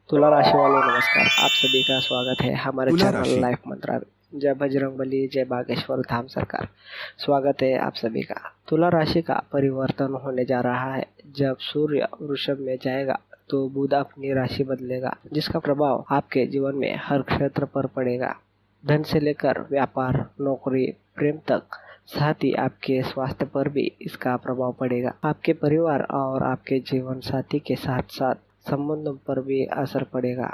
तुला राशि वालों नमस्कार। आप सभी का स्वागत है हमारे तुला चैनल राशि। लाइफ मंत्रा में। जय बजरंगबली, जय बागेश्वर धाम सरकार। स्वागत है आप सभी का। तुला राशि का परिवर्तन होने जा रहा है। जब सूर्य वृषभ में जाएगा तो बुध अपनी राशि बदलेगा, जिसका प्रभाव आपके जीवन में हर क्षेत्र पर पड़ेगा। धन से लेकर व्यापार, नौकरी, प्रेम तक, साथ ही आपके स्वास्थ्य पर भी इसका प्रभाव पड़ेगा। आपके परिवार और आपके जीवन साथी के साथ साथ संबंधों पर भी असर पड़ेगा।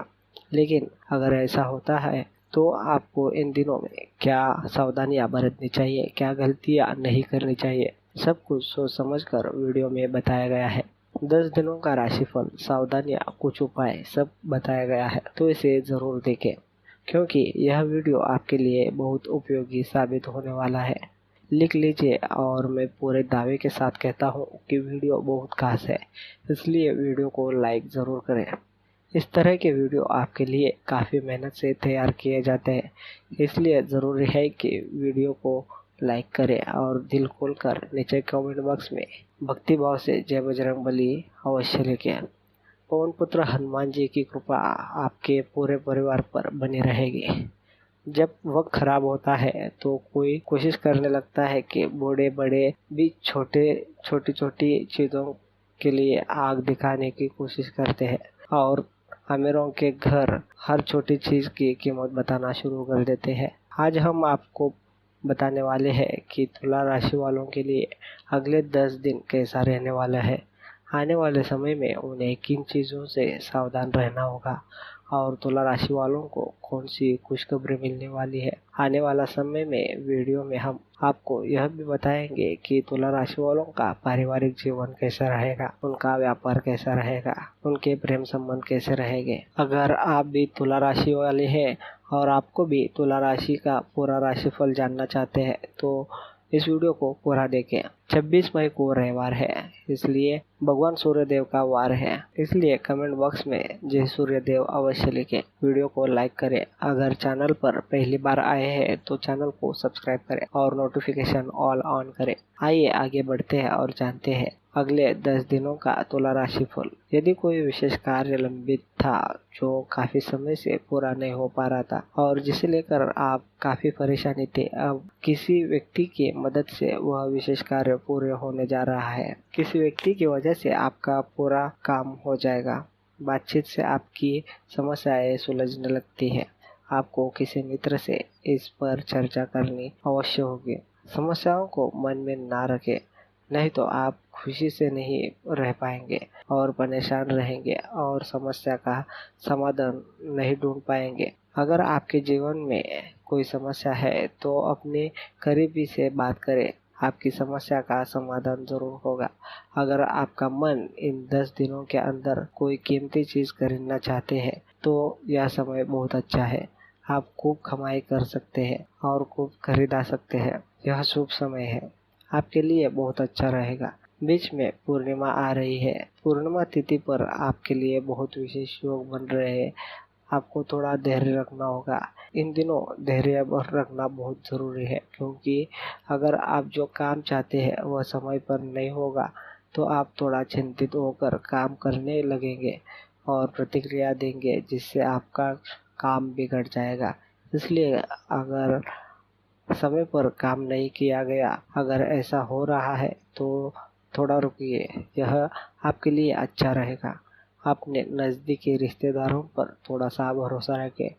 लेकिन अगर ऐसा होता है तो आपको इन दिनों में क्या सावधानियां बरतनी चाहिए, क्या गलतियां नहीं करनी चाहिए, सब कुछ सोच समझकर वीडियो में बताया गया है। 10 दिनों का राशिफल, सावधानियां, कुछ उपाय सब बताया गया है, तो इसे जरूर देखें क्योंकि यह वीडियो आपके लिए बहुत उपयोगी साबित होने वाला है। लिख लीजिए, और मैं पूरे दावे के साथ कहता हूँ कि वीडियो बहुत खास है, इसलिए वीडियो को लाइक ज़रूर करें। इस तरह के वीडियो आपके लिए काफ़ी मेहनत से तैयार किए जाते हैं, इसलिए ज़रूरी है कि वीडियो को लाइक करें और दिल खोलकर नीचे कमेंट बॉक्स में भक्ति भाव से जय बजरंगबली अवश्य लिखें। पवन पुत्र हनुमान जी की कृपा आपके पूरे परिवार पर बनी रहेगी। जब वक्त खराब होता है तो कोई कोशिश करने लगता है कि बड़े बड़े भी छोटी छोटी चीज़ों के लिए आग दिखाने की कोशिश करते हैं, और अमीरों के घर हर छोटी चीज़ की कीमत बताना शुरू कर देते हैं। आज हम आपको बताने वाले हैं कि तुला राशि वालों के लिए अगले 10 दिन कैसा रहने वाला है। आने वाले समय में उन्हें किन चीज़ों से सावधान रहना होगा और तुला राशि वालों को कौन सी खुशखबरी मिलने वाली है। आने वाला समय में वीडियो में हम आपको यह भी बताएंगे कि तुला राशि वालों का पारिवारिक जीवन कैसा रहेगा, उनका व्यापार कैसा रहेगा, उनके प्रेम संबंध कैसे रहेंगे। अगर आप भी तुला राशि वाले हैं और आपको भी तुला राशि का पूरा राशिफल जानना चाहते हैं तो इस वीडियो को पूरा देखें। 26 मई को रविवार है, इसलिए भगवान सूर्यदेव का वार है, इसलिए कमेंट बॉक्स में जय सूर्यदेव अवश्य लिखें। वीडियो को लाइक करें। अगर चैनल पर पहली बार आए हैं तो चैनल को सब्सक्राइब करें और नोटिफिकेशन ऑल ऑन करें। आइए आगे बढ़ते हैं और जानते हैं अगले 10 दिनों का तुला राशिफल। यदि कोई विशेष कार्य लंबित था जो काफी समय से पूरा नहीं हो पा रहा था और जिसे लेकर आप काफी परेशानी थे, अब किसी व्यक्ति की मदद से वह विशेष कार्य पूरे होने जा रहा है। किसी व्यक्ति की वजह से आपका पूरा काम हो जाएगा। बातचीत से आपकी समस्याएं सुलझने लगती है। आपको किसी मित्र से इस पर चर्चा करनी अवश्य होगी। समस्याओं को मन में ना रखें, नहीं तो आप खुशी से नहीं रह पाएंगे और परेशान रहेंगे और समस्या का समाधान नहीं ढूंढ पाएंगे। अगर आपके जीवन में कोई समस्या है तो अपने करीबी से बात करें, आपकी समस्या का समाधान जरूर होगा। अगर आपका मन इन 10 दिनों के अंदर कोई कीमती चीज खरीदना चाहते हैं तो यह समय बहुत अच्छा है। आप खूब कमाई कर सकते हैं और खूब खरीदा सकते हैं। यह शुभ समय है, आपके लिए बहुत अच्छा रहेगा। बीच में पूर्णिमा आ रही है। पूर्णिमा तिथि पर आपके लिए बहुत विशेष योग बन रहे हैं। आपको थोड़ा धैर्य रखना होगा। इन दिनों धैर्य रखना बहुत ज़रूरी है, क्योंकि अगर आप जो काम चाहते हैं वह समय पर नहीं होगा तो आप थोड़ा चिंतित होकर काम करने लगेंगे और प्रतिक्रिया देंगे, जिससे आपका काम बिगड़ जाएगा। इसलिए अगर समय पर काम नहीं किया गया, अगर ऐसा हो रहा है तो थोड़ा रुकिए, यह आपके लिए अच्छा रहेगा। अपने नज़दीकी रिश्तेदारों पर थोड़ा सा भरोसा रखें,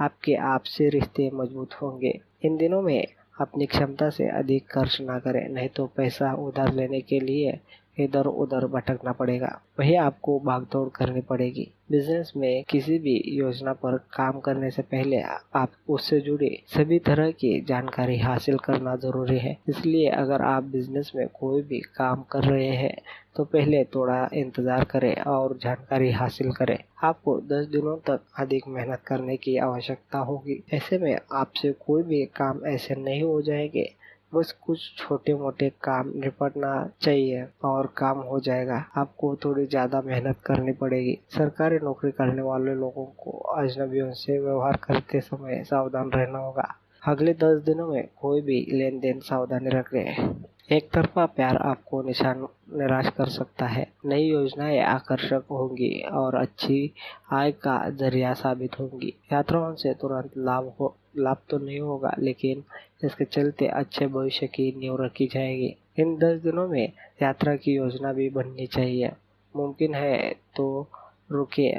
आपके आपसी रिश्ते मजबूत होंगे। इन दिनों में अपनी क्षमता से अधिक खर्च ना करें, नहीं तो पैसा उधार लेने के लिए इधर उधर भटकना पड़ेगा, वही आपको भागदौड़ करनी पड़ेगी। बिजनेस में किसी भी योजना पर काम करने से पहले आप उससे जुड़ी सभी तरह की जानकारी हासिल करना जरूरी है। इसलिए अगर आप बिजनेस में कोई भी काम कर रहे हैं तो पहले थोड़ा इंतजार करें और जानकारी हासिल करें। आपको 10 दिनों तक अधिक मेहनत करने की आवश्यकता होगी। ऐसे में आपसे कोई भी काम ऐसे नहीं हो जाएंगे, बस कुछ छोटे मोटे काम निपटना चाहिए और काम हो जाएगा। आपको थोड़ी ज्यादा मेहनत करनी पड़ेगी। सरकारी नौकरी करने वाले लोगों को अजनबियों से व्यवहार करते समय सावधान रहना होगा। अगले 10 दिनों में कोई भी लेन देन सावधानी रखें। एक तरफा प्यार आपको निराश कर सकता है। नई योजनाएं आकर्षक होंगी और अच्छी आय का जरिया साबित होंगी। यात्राओं से तुरंत लाभ तो नहीं होगा, लेकिन इसके चलते अच्छे भविष्य की नींव रखी जाएगी। इन 10 दिनों में यात्रा की योजना भी बननी चाहिए। मुमकिन है तो रुके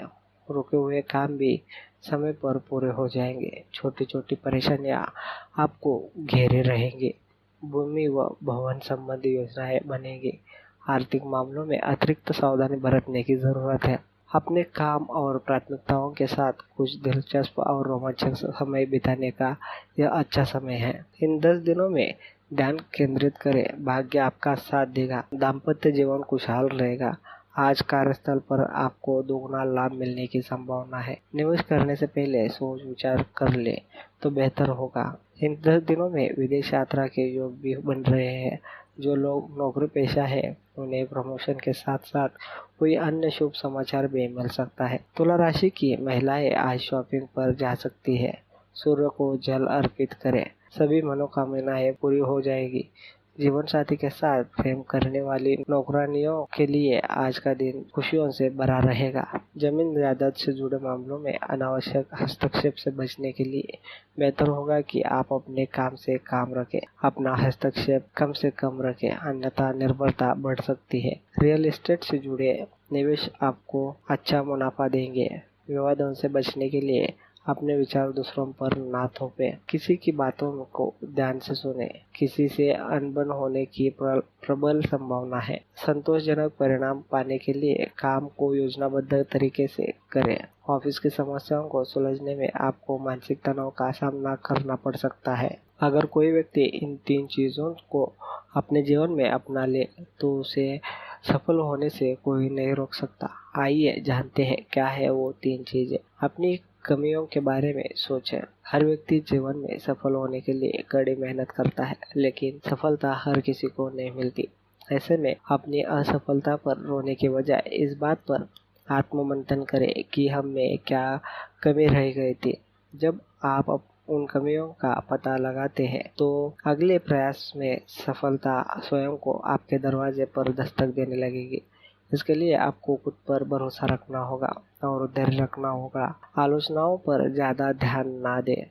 रुके हुए काम भी समय पर पूरे हो जाएंगे। छोटी छोटी परेशानियां आपको घेरे रहेंगी। भूमि व भवन संबंधी योजनाएं बनेगी। आर्थिक मामलों में अतिरिक्त सावधानी बरतने की जरूरत है। अपने काम और प्राथमिकताओं के साथ कुछ दिलचस्प और रोमांचक समय बिताने का यह अच्छा समय है। इन 10 दिनों में ध्यान केंद्रित करें, भाग्य आपका साथ देगा। दाम्पत्य जीवन खुशहाल रहेगा। आज कार्यस्थल पर आपको दोगुना लाभ मिलने की संभावना है। निवेश करने से पहले सोच विचार कर ले तो बेहतर होगा। इन 10 दिनों में विदेश यात्रा के योग भी बन रहे हैं। जो लोग नौकरी पेशा है उन्हें प्रमोशन के साथ साथ कोई अन्य शुभ समाचार भी मिल सकता है। तुला राशि की महिलाएं आज शॉपिंग पर जा सकती है। सूर्य को जल अर्पित करें, सभी मनोकामनाएं पूरी हो जाएगी। जीवन साथी के साथ प्रेम करने वाली नौकरानियों के लिए आज का दिन खुशियों से भरा रहेगा। जमीन जायदाद से जुड़े मामलों में अनावश्यक हस्तक्षेप से बचने के लिए बेहतर होगा कि आप अपने काम से काम रखें, अपना हस्तक्षेप कम से कम रखें, अन्यथा निर्भरता बढ़ सकती है। रियल एस्टेट से जुड़े निवेश आपको अच्छा मुनाफा देंगे। विवादों से बचने के लिए अपने विचार दूसरों पर ना थोपे। किसी की बातों को ध्यान से सुने। किसी से अनबन होने की प्रबल संभावना है। संतोषजनक परिणाम पाने के लिए काम को योजनाबद्ध तरीके से करें। ऑफिस की समस्याओं को सुलझने में आपको मानसिक तनाव का सामना करना पड़ सकता है। अगर कोई व्यक्ति इन 3 चीजों को अपने जीवन में अपना ले तो उसे सफल होने से कोई नहीं रोक सकता। आइए जानते हैं क्या है वो 3 चीजें। अपनी कमियों के बारे में सोचें। हर व्यक्ति जीवन में सफल होने के लिए कड़ी मेहनत करता है, लेकिन सफलता हर किसी को नहीं मिलती। ऐसे में अपनी असफलता पर रोने के बजाय इस बात पर आत्ममंथन करें कि हम में क्या कमी रह गई थी। जब आप उन कमियों का पता लगाते हैं तो अगले प्रयास में सफलता स्वयं को आपके दरवाजे पर दस्तक देने लगेगी। इसके लिए आपको खुद पर भरोसा रखना होगा और धैर्य रखना होगा। आलोचनाओं पर ज्यादा ध्यान ना दें।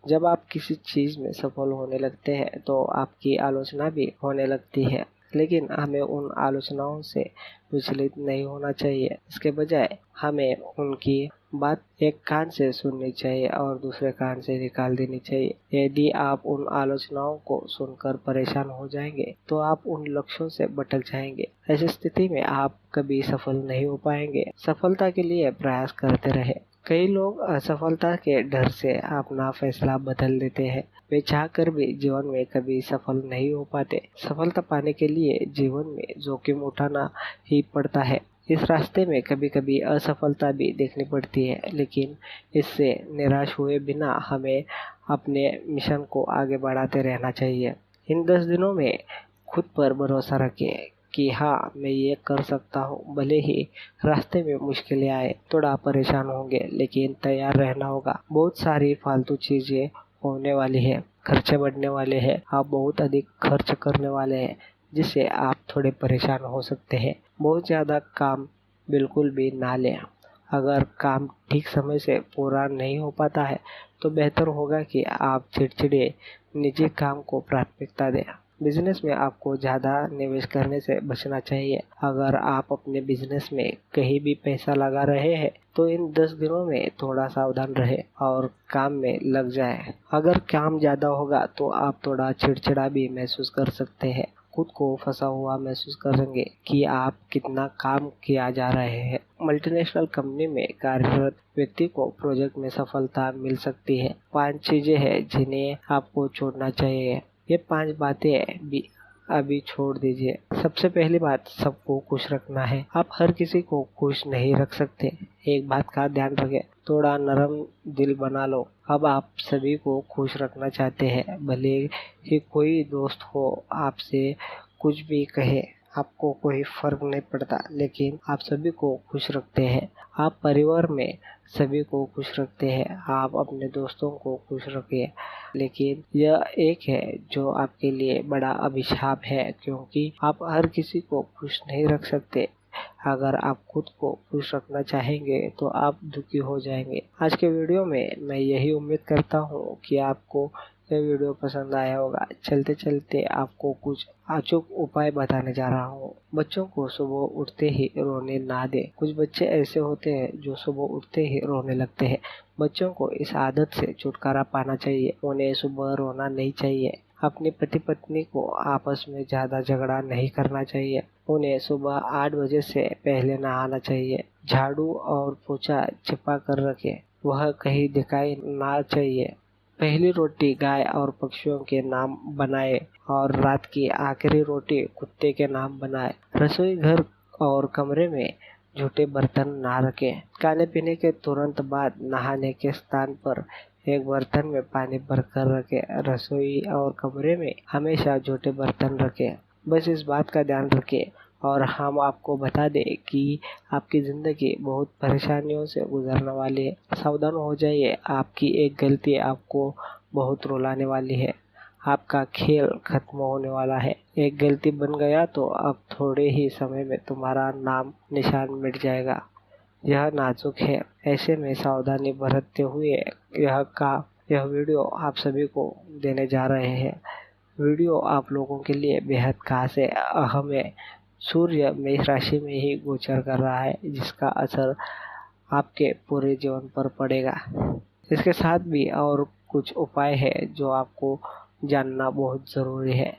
जब आप किसी चीज में सफल होने लगते हैं तो आपकी आलोचना भी होने लगती है, लेकिन हमें उन आलोचनाओं से विचलित नहीं होना चाहिए। इसके बजाय हमें उनकी बात एक कान से सुननी चाहिए और दूसरे कान से निकाल देनी चाहिए। यदि आप उन आलोचनाओं को सुनकर परेशान हो जाएंगे तो आप उन लक्ष्यों से भटक जाएंगे। ऐसी स्थिति में आप कभी सफल नहीं हो पाएंगे। सफलता के लिए प्रयास करते रहे। कई लोग असफलता के डर से अपना फैसला बदल देते हैं। वे चाहकर भी जीवन में कभी सफल नहीं हो पाते। सफलता पाने के लिए जीवन में जोखिम उठाना ही पड़ता है। इस रास्ते में कभी कभी असफलता भी देखनी पड़ती है, लेकिन इससे निराश हुए बिना हमें अपने मिशन को आगे बढ़ाते रहना चाहिए। इन 10 दिनों में खुद पर भरोसा रखें कि हाँ, मैं ये कर सकता हूँ। भले ही रास्ते में मुश्किलें आए, थोड़ा परेशान होंगे, लेकिन तैयार रहना होगा। बहुत सारी फालतू चीजें होने वाली है, खर्चे बढ़ने वाले हैं, आप बहुत अधिक खर्च करने वाले हैं, जिससे आप थोड़े परेशान हो सकते हैं। बहुत ज़्यादा काम बिल्कुल भी ना लें। अगर काम ठीक समय से पूरा नहीं हो पाता है तो बेहतर होगा कि आप चिड़चिड़े निजी काम को प्राथमिकता दें। बिजनेस में आपको ज़्यादा निवेश करने से बचना चाहिए। अगर आप अपने बिजनेस में कहीं भी पैसा लगा रहे हैं तो इन 10 दिनों में थोड़ा सावधान रहे और काम में लग जाए। अगर काम ज़्यादा होगा तो आप थोड़ा चिड़चिड़ा भी महसूस कर सकते हैं। खुद को फंसा हुआ महसूस करेंगे कि आप कितना काम किया जा रहे हैं। मल्टीनेशनल कंपनी में कार्यरत व्यक्ति को प्रोजेक्ट में सफलता मिल सकती है। 5 चीजें हैं जिन्हें आपको छोड़ना चाहिए। ये 5 बातें भी अभी छोड़ दीजिए। सबसे पहली बात, सबको खुश रखना है। आप हर किसी को खुश नहीं रख सकते। एक बात का ध्यान रखें, थोड़ा नरम दिल बना लो। अब आप सभी को खुश रखना चाहते हैं, भले ही कोई दोस्त हो आपसे कुछ भी कहे, आपको कोई फर्क नहीं पड़ता, लेकिन आप सभी को खुश रखते हैं। आप परिवार में सभी को खुश रखते हैं, आप अपने दोस्तों को खुश रखिए, लेकिन यह एक है जो आपके लिए बड़ा अभिशाप है, क्योंकि आप हर किसी को खुश नहीं रख सकते। अगर आप खुद को खुश रखना चाहेंगे तो आप दुखी हो जाएंगे। आज के वीडियो में मैं यही उम्मीद करता हूँ कि आपको यह वीडियो पसंद आया होगा। चलते चलते आपको कुछ अचूक उपाय बताने जा रहा हूँ। बच्चों को सुबह उठते ही रोने ना दें। कुछ बच्चे ऐसे होते हैं जो सुबह उठते ही रोने लगते हैं। बच्चों को इस आदत से छुटकारा पाना चाहिए। उन्हें सुबह रोना नहीं चाहिए। अपनी पति पत्नी को आपस में ज़्यादा झगड़ा नहीं करना चाहिए। उन्हें सुबह 8 बजे से पहले नहाना चाहिए। झाड़ू और पोछा छिपा कर रखें, वह कहीं दिखाई ना चाहिए। पहली रोटी गाय और पक्षियों के नाम बनाए और रात की आखिरी रोटी कुत्ते के नाम बनाए। रसोई घर और कमरे में झूठे बर्तन ना रखें। खाने पीने के तुरंत बाद नहाने के स्थान पर एक बर्तन में पानी भरकर रखें। रसोई और कमरे में हमेशा झूठे बर्तन रखें। बस इस बात का ध्यान रखें और हम आपको बता दें कि आपकी ज़िंदगी बहुत परेशानियों से गुजरने वाली है। सावधान हो जाइए, आपकी एक गलती आपको बहुत रुलाने वाली है। आपका खेल खत्म होने वाला है। एक गलती बन गया तो अब थोड़े ही समय में तुम्हारा नाम निशान मिट जाएगा। यह नाजुक है, ऐसे में सावधानी बरतते हुए यह वीडियो आप सभी को देने जा रहे हैं। वीडियो आप लोगों के लिए बेहद खास है, अहम है। सूर्य मेष राशि में ही गोचर कर रहा है, जिसका असर आपके पूरे जीवन पर पड़ेगा। इसके साथ भी और कुछ उपाय है जो आपको जानना बहुत ज़रूरी है।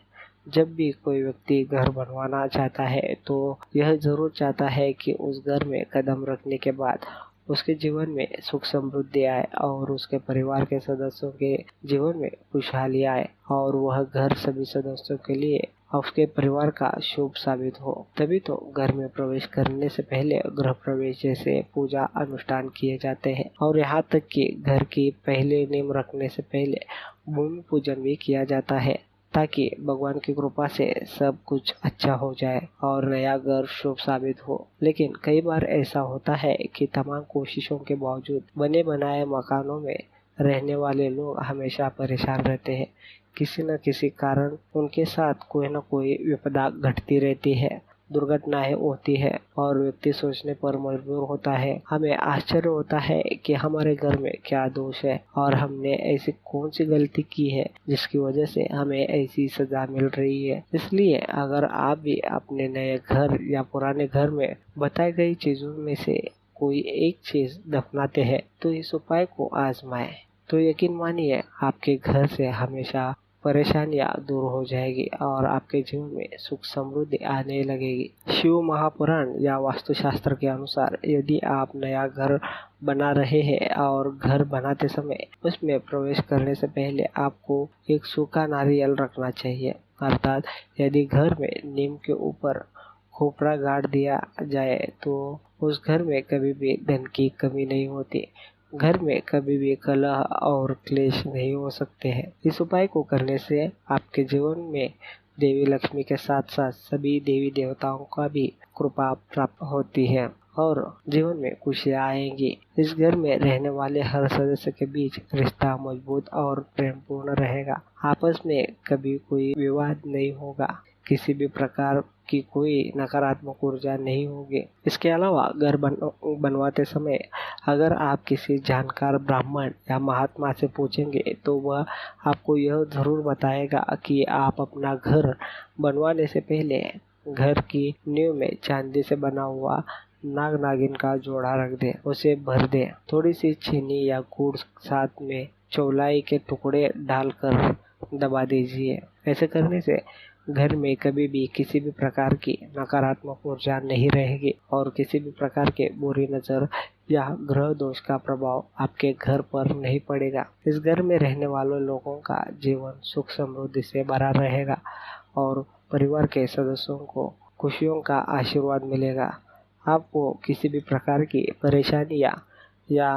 जब भी कोई व्यक्ति घर बनवाना चाहता है तो यह ज़रूर चाहता है कि उस घर में कदम रखने के बाद उसके जीवन में सुख समृद्धि आए और उसके परिवार के सदस्यों के जीवन में खुशहाली आए और वह घर सभी सदस्यों के लिए उसके परिवार का शुभ साबित हो। तभी तो घर में प्रवेश करने से पहले गृह प्रवेश जैसे पूजा अनुष्ठान किए जाते हैं और यहाँ तक कि घर की पहले नींव रखने से पहले भूमि पूजन भी किया जाता है, ताकि भगवान की कृपा से सब कुछ अच्छा हो जाए और नया घर शुभ साबित हो। लेकिन कई बार ऐसा होता है कि तमाम कोशिशों के बावजूद बने बनाए मकानों में रहने वाले लोग हमेशा परेशान रहते हैं। किसी न किसी कारण उनके साथ कोई न कोई विपदा घटती रहती है, दुर्घटनाएं होती है और व्यक्ति सोचने पर मजबूर होता है। हमें आश्चर्य होता है कि हमारे घर में क्या दोष है और हमने ऐसी कौन सी गलती की है जिसकी वजह से हमें ऐसी सजा मिल रही है। इसलिए अगर आप भी अपने नए घर या पुराने घर में बताई गई चीजों में से कोई एक चीज दफनाते हैं तो इस उपाय को आजमाएं, तो यकीन मानिए आपके घर से हमेशा परेशानियां दूर हो जाएगी और आपके जीवन में सुख समृद्धि आने लगेगी। शिव महापुराण या वास्तुशास्त्र के अनुसार यदि आप नया घर बना रहे हैं और घर बनाते समय उसमें प्रवेश करने से पहले आपको एक सूखा नारियल रखना चाहिए। अर्थात यदि घर में नीम के ऊपर खोपड़ा गाड़ दिया जाए तो उस घर में कभी भी धन की कमी नहीं होती। घर में कभी भी कलह और क्लेश नहीं हो सकते हैं। इस उपाय को करने से आपके जीवन में देवी लक्ष्मी के साथ साथ सभी देवी देवताओं का भी कृपा प्राप्त होती है और जीवन में खुशियाँ आएंगी। इस घर में रहने वाले हर सदस्य के बीच रिश्ता मजबूत और प्रेमपूर्ण रहेगा। आपस में कभी कोई विवाद नहीं होगा। किसी भी प्रकार की कोई नकारात्मक ऊर्जा नहीं होगी। इसके अलावा घर बनवाते समय अगर आप किसी जानकार ब्राह्मण या महात्मा से पूछेंगे तो वह आपको यह जरूर बताएगा कि आप अपना घर बनवाने से पहले घर की नींव में चांदी से बना हुआ नाग नागिन का जोड़ा रख दें, उसे भर दें। थोड़ी सी चीनी या गुड़ साथ में चौलाई के टुकड़े डालकर दबा दीजिए। ऐसे करने से घर में कभी भी किसी भी प्रकार की नकारात्मक ऊर्जा नहीं रहेगी और किसी भी प्रकार के बुरी नजर या ग्रह दोष का प्रभाव आपके घर पर नहीं पड़ेगा। इस घर में रहने वाले लोगों का जीवन सुख समृद्धि से भरा रहेगा और परिवार के सदस्यों को खुशियों का आशीर्वाद मिलेगा। आपको किसी भी प्रकार की परेशानी या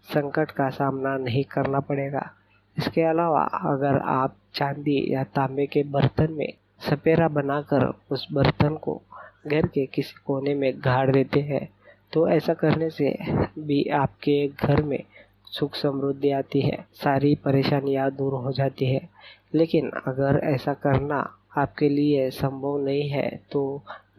संकट का सामना नहीं करना पड़ेगा। इसके अलावा अगर आप चांदी या तांबे के बर्तन में सपेरा बनाकर उस बर्तन को घर के किसी कोने में गाड़ देते हैं तो ऐसा करने से भी आपके घर में सुख समृद्धि आती है, सारी परेशानियां दूर हो जाती है। लेकिन अगर ऐसा करना आपके लिए संभव नहीं है तो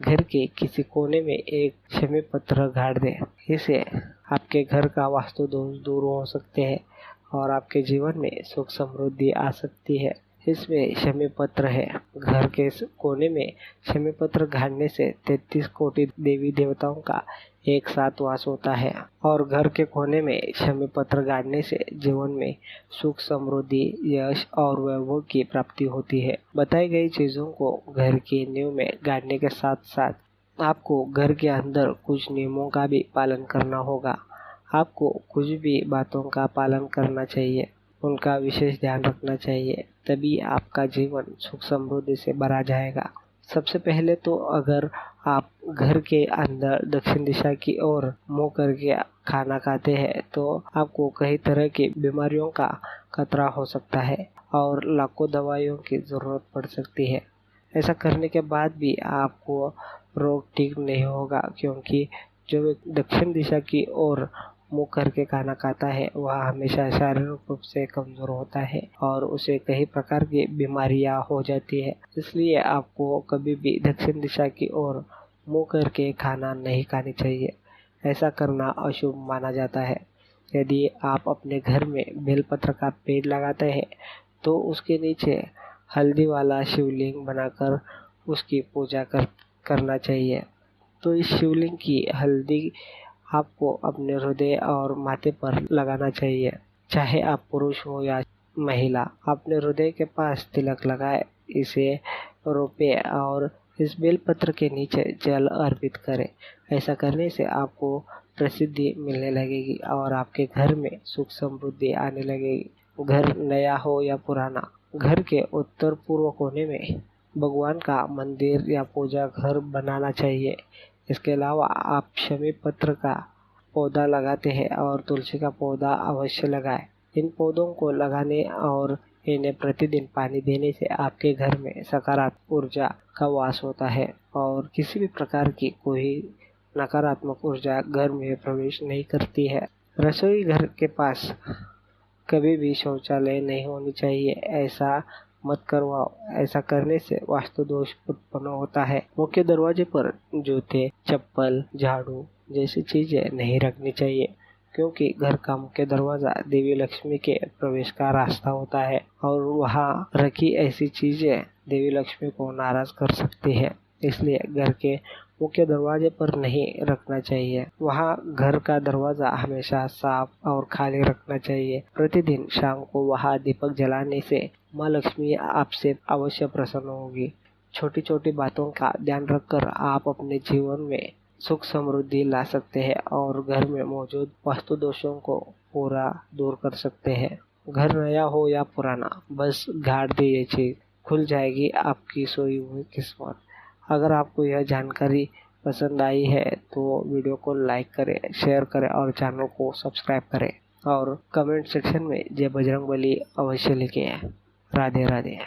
घर के किसी कोने में एक क्षमा पत्र गाड़ दें। इससे आपके घर का वास्तु दोष दूर हो सकते हैं और आपके जीवन में सुख समृद्धि आ सकती है। इसमें क्षमा पत्र है। घर के कोने में क्षमा पत्र गाड़ने से 33 कोटि देवी देवताओं का एक साथ वास होता है और घर के कोने में क्षमा पत्र गाड़ने से जीवन में सुख समृद्धि, यश और वैभव की प्राप्ति होती है। बताई गई चीजों को घर की नींव में गाड़ने के साथ साथ आपको घर के अंदर कुछ नियमों का भी पालन करना होगा। आपको कुछ भी बातों का पालन करना चाहिए, उनका विशेष ध्यान रखना चाहिए, तभी आपका जीवन सुख समृद्धि से भरा जाएगा। सबसे पहले तो अगर आप घर के अंदर दक्षिण दिशा की ओर मुंह करके खाना खाते हैं तो आपको कई तरह की बीमारियों का खतरा हो सकता है और लाखों दवाइयों की जरूरत पड़ सकती है। ऐसा करने के बाद भी आपको रोग ठीक नहीं होगा, क्योंकि जो दक्षिण दिशा की ओर मुंह करके खाना खाता है वह हमेशा शारीरिक रूप से कमजोर होता है और उसे कई प्रकार की बीमारियां हो जाती है। इसलिए आपको कभी भी दक्षिण दिशा की ओर मुंह करके खाना नहीं खानी चाहिए। ऐसा करना अशुभ माना जाता है। यदि आप अपने घर में बेलपत्र का पेड़ लगाते हैं तो उसके नीचे हल्दी वाला शिवलिंग बनाकर उसकी पूजा करना चाहिए। तो इस शिवलिंग की हल्दी आपको अपने हृदय और माथे पर लगाना चाहिए। चाहे आप पुरुष हो या महिला, अपने हृदय के पास तिलक लगाए, इसे रोपे और इस बेलपत्र के नीचे जल अर्पित करें। ऐसा करने से आपको प्रसिद्धि मिलने लगेगी और आपके घर में सुख समृद्धि आने लगेगी। घर नया हो या पुराना, घर के उत्तर पूर्व कोने में भगवान का मंदिर या पूजा घर बनाना चाहिए। इसके अलावा आप क्षमा पत्र का पौधा लगाते हैं और तुलसी का पौधा अवश्य लगाएं। इन पौधों को लगाने और इन्हें प्रतिदिन पानी देने से आपके घर में सकारात्मक ऊर्जा का वास होता है और किसी भी प्रकार की कोई नकारात्मक ऊर्जा घर में प्रवेश नहीं करती है। रसोई घर के पास कभी भी शौचालय नहीं होनी चाहिए, ऐसा मत करवाओ। ऐसा करने से वास्तु दोष उत्पन्न होता है। मुख्य दरवाजे पर जूते, चप्पल, झाड़ू जैसी चीजें नहीं रखनी चाहिए, क्योंकि घर का मुख्य दरवाजा देवी लक्ष्मी के प्रवेश का रास्ता होता है और वहाँ रखी ऐसी चीजें देवी लक्ष्मी को नाराज कर सकती है। इसलिए घर के मुख्य दरवाजे पर नहीं रखना चाहिए। वहाँ घर का दरवाजा हमेशा साफ और खाली रखना चाहिए। प्रतिदिन शाम को वहाँ दीपक जलाने से माँ लक्ष्मी आपसे अवश्य प्रसन्न होगी। छोटी छोटी बातों का ध्यान रखकर आप अपने जीवन में सुख समृद्धि ला सकते हैं और घर में मौजूद वास्तु दोषों को पूरा दूर कर सकते हैं। घर नया हो या पुराना, बस गाड़ दे ये चीज, खुल जाएगी आपकी सोई हुई किस्मत। अगर आपको यह जानकारी पसंद आई है तो वीडियो को लाइक करें, शेयर करें और चैनल को सब्सक्राइब करें और कमेंट सेक्शन में जय बजरंगबली अवश्य लिखें। राधे राधे।